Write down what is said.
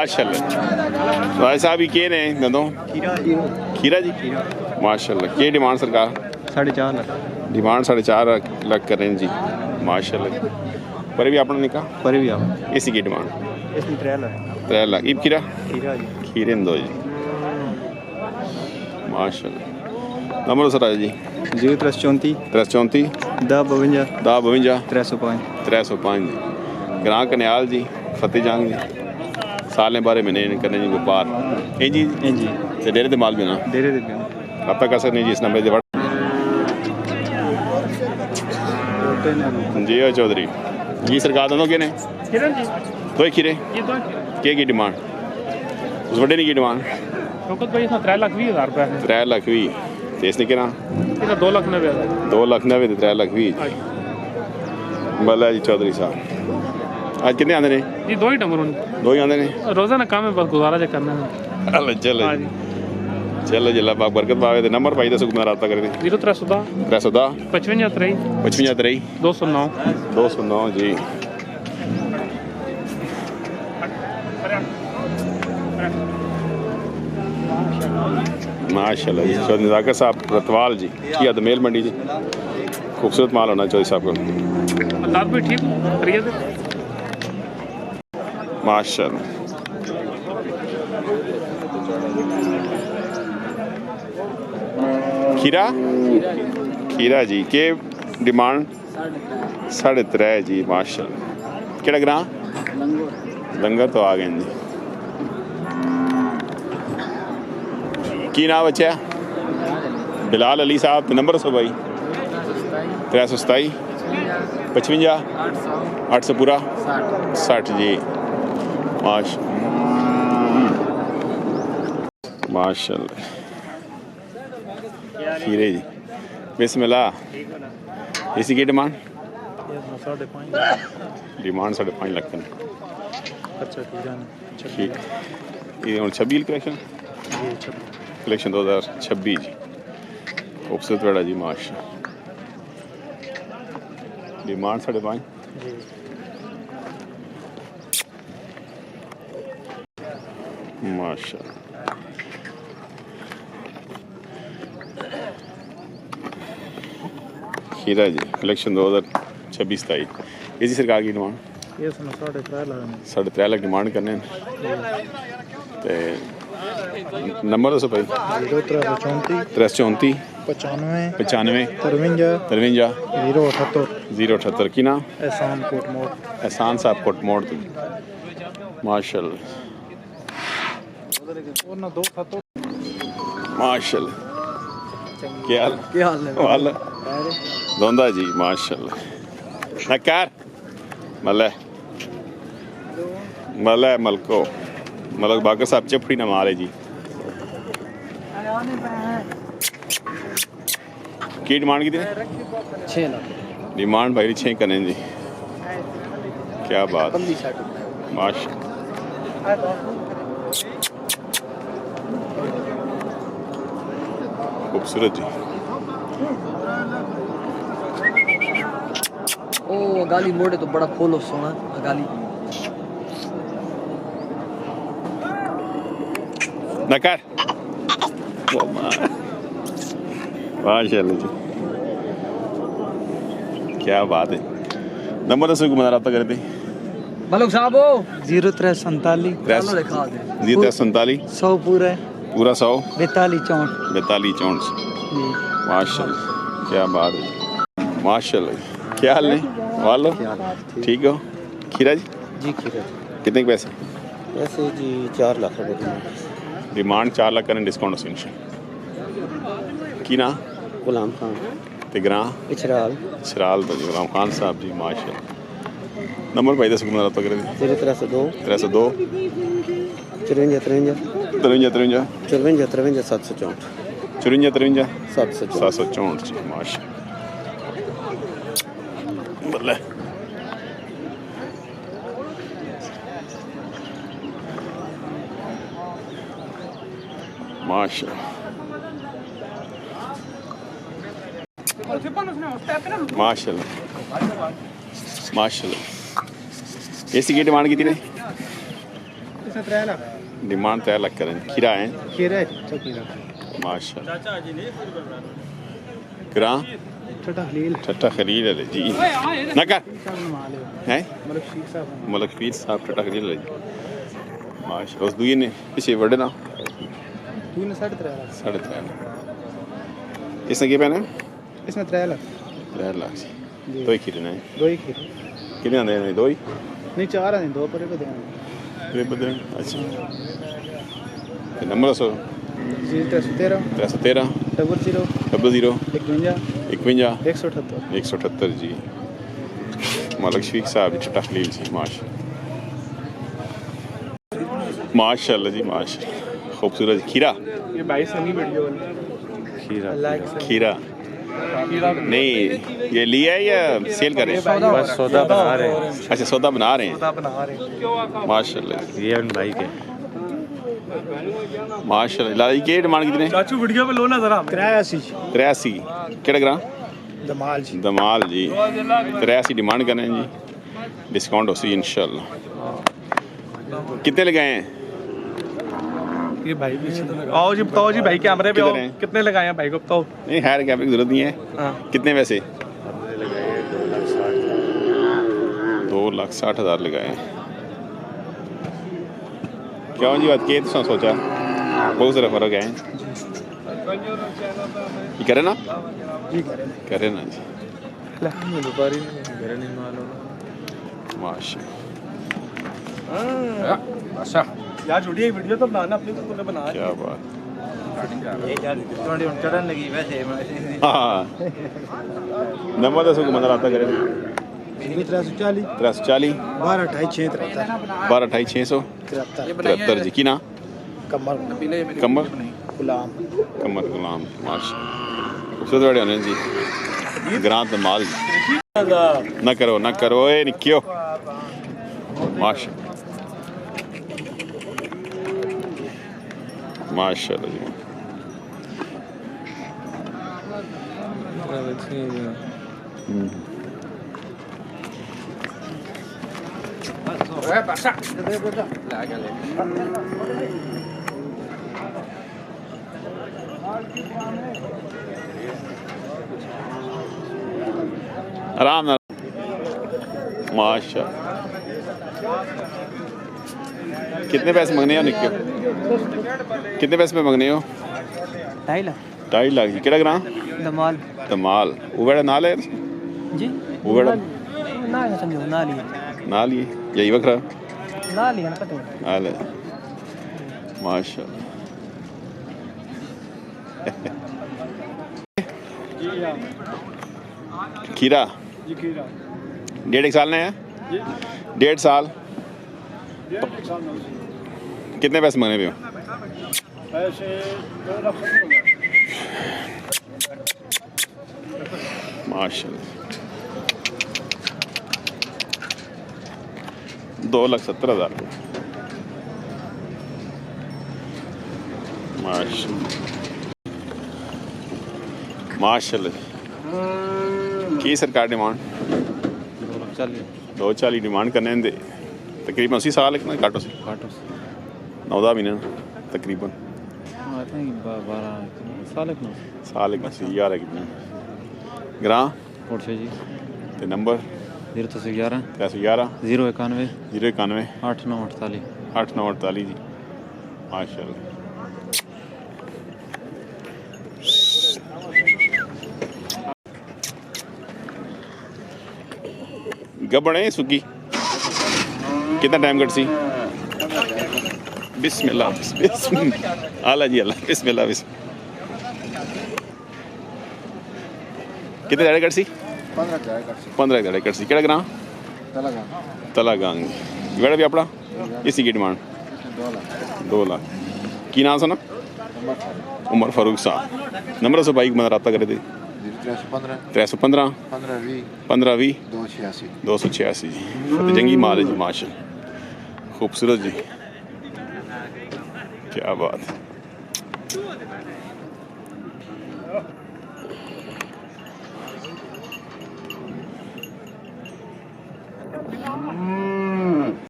माशाल्लाह। भाई साहब ये के ने दंदों खीरा जी माशाल्लाह। के डिमांड सरकार 4.5 लाख डिमांड 4.5 लाख कर रहे हैं जी माशाल्लाह। पर भी अपना निका पर भी आप इसी की डिमांड इसमें 3 लाख 3 लाख इब खीरा खीरा जी खीरे दो जी माशाल्लाह। नंबर सर जी 0334 334 10 52 10 52 305 305 जी ग्रां कन्याल जी फतेह जंग जी सालें बारे में नहीं करने जी व्यापार जी जी ते डेरे दे माल भी ना डेरे दे रब्ता कर सकते जी इस नंबर दे जी चौधरी जी सरकार दोनों के ने दो ही खीरे की डिमांड उस बड़े नहीं की डिमांड 3 लाख 20 हज़ार रुपये 3 लाख 20 ते इसने कितना 2 लाख 90 हज़ार 2 लाख 90 ते 3 लाख 20 भला जी चौधरी साहब आज कितने आंदे ने जी 2 ही टंबर दो ही आंदे ने रोजाना काम है बस गुजारा जो करना है चलो चलो जी अल्लाह पाक बरकत पावे ते नंबर भाई दसो मैं राब्ता कर दे 0310 310 55 23 55 23 209 209 जी माशाल्लाह जी चौधरी नज़ाकत साहब रतवाल जी की मेल मंडी जी खूबसूरत माल होना चौधरी साहब को हालात भी ठीक खरीद माशाल्लाह। खीरा खीरा जी के डिमांड 3.5 जी माशाल्लाह। केड़ा ग्रां लंगर तो आ गए जी की नाम बच्चा बिलाल अली साहब नंबर सो भाई 327 55 800 पूरा 60 जी माशाल्लाह। खीरे जी बिस्मिल्लाह इसी की डिमांड 5.5 लाख ठीक ये 26 कलेक्शन कलेक्शन 2026 जी खूबसूरत बड़ा जी माशा डिमांड 5.5 माशा खीरा जी कलेक्शन 2026-27 इसी सरकार की डिमांड 3.5 लाख डिमांड करने ते नंबर दसो भाई 334 95 53 078 की नाम एहसान साहब कोटमोड़ तो माशाल्लाह माशाल्लाह क्या हाल है दोंदा जी माशाल्लाह नकार मल मलको मलक बाकर साहब चपड़ी ना मारे जी की डिमांड की 6 लाख डिमांड भाई 6 करने जी क्या बात माशा खूबसूरत जी ओ गाली मोड़े तो बड़ा फूल सोना गाली नकार माशाल्लाह जी क्या बात है नंबर दसो को मना करे थे मलक साहब 0347 0347 100 पूरा 100 42 64 माशाल्लाह क्या बात है माशाल्लाह क्या हाल है वालो ठीक हो खीरा जी खीरा कितने के पैसे जी 4 लाख डिमांड 4 लाख करने डिस्काउंट से की ना गुलाम खान तिगरा शराल तो जी गुलाम खान साहब जी माशाल्लाह नंबर भाई 10 को तो करे 0302 302 53 53 764 54 764 764 जी माशाल्लाह बल्ले माशाल्लाह माशाल्लाह माशाल्लाह ऐसी की डिमांड की थी ने इसमें 3 लाख डिमांड 3 लाख करें खीरा है खीरा है खीरा माशाल्लाह ग्रां छोटा खलील ठट्टा खलील है जी ना कर है मलिक शीख साहब मलक पीर साहब ठट्टा खलील है जी माशाल्लाह उस दुई ने पीछे बड़े ना 3 लाख 3.5 लाख इसने क्या पहना इसमें 3 लाख 3 लाख जी दो ही खीरे ने 2 ही खीरे कितने आंदे ने दो ही नहीं 4 हैं 2 पर को देना ये बदले अच्छा ते नंबर दसो 13 313 00 00 51 51 178 178 जी मलक शफीक साहब जी ठट्टा खलील जी माशाल्लाह जी माशाल्लाह खूबसूरत खीरा ये 22 सनी वीडियो खीरा खीरा नहीं ये लिया है या सेल करें बस सौदा बना रहे हैं अच्छा सौदा बना रहे हैं बना रहे माशाल्लाह ये उन भाई के माशाल्लाह लाली के डिमांड कितने चाचू वीडियो पे लो ना जरा 83 83 केड़ा ग्रां दमाल जी दमाल जी 83 डिमांड करें जी डिस्काउंट हो सी इंशाल्लाह कितने लगाए हैं ये भाई भी आओ जी बताओ जी भाई कैमरे पे आओ किधर हैं? कितने लगाए हैं भाई को बताओ नहीं खैर कैमरे की जरूरत नहीं है कितने वैसे 2,60,000 लगाए हैं क्यों जी बात के तो सोचा बहुत सारा फर्क है ये करे ना जी करे ना जी व्यापारी घर नहीं मालूम माशाल्लाह यार जुड़ी वीडियो तो बनाना अपनी तो बना क्या बात थोड़ी चढ़न लगी वैसे हाँ नंबर दसो मंदिर आता करे 340 340 12 28 6 73 जी की ना कमर कमर गुलाम कमर गुलाम माशाल्लाह खूबसूरत बड़े होने जी ग्रां दमाल ना करो ए निक्कियो माशाल्लाह माशाल्लाह जी आराम ना माशाल्लाह कितने पैसे मंगने हो निक्के कितने पैसे में मंगने हो 2.5 लाख 2.5 लाख जी केड़ा ग्रां दमाल दमाल उवेड़ा नाल है जी उवेड़ा ना समझो ना लिए नाल ही यही वखरा ना लिए ना पता हाल है माशाल्लाह खीरा जी खीरा 1.5 साल ने है 1.5 साल कितने पैसे मंगने पे हो पैसे 2 लाख माशाल्लाह 2,70,000 माशाल्लाह की सरकार डिमांड 240 डिमांड करने दे तकरीबन 80 साल ना घट 9 महीने तकरीबन साल एक 11 कितने ग्रां जी ते नंबर 0311 311 091 091 8948 8948 जी माशाल्लाह गबड़े सुगी कितना टाइम कट सी बिस्मिल्लाह बिस्मिल्लाह आला जी अल्लाह बिस्मिल्लाह कितने दाड़े कट सी 15 दाड़े कट सी केड़ा ग्रां तला गांग वेड़ा भी अपना इसी की डिमांड 2 लाख की नाम सुना उमर फारूक साहब नंबर सो बाइक मैं रब्ता करे थे 315 15 20 286 जी जंगी माल है जी माशाल्लाह खूबसूरत जी क्या बात है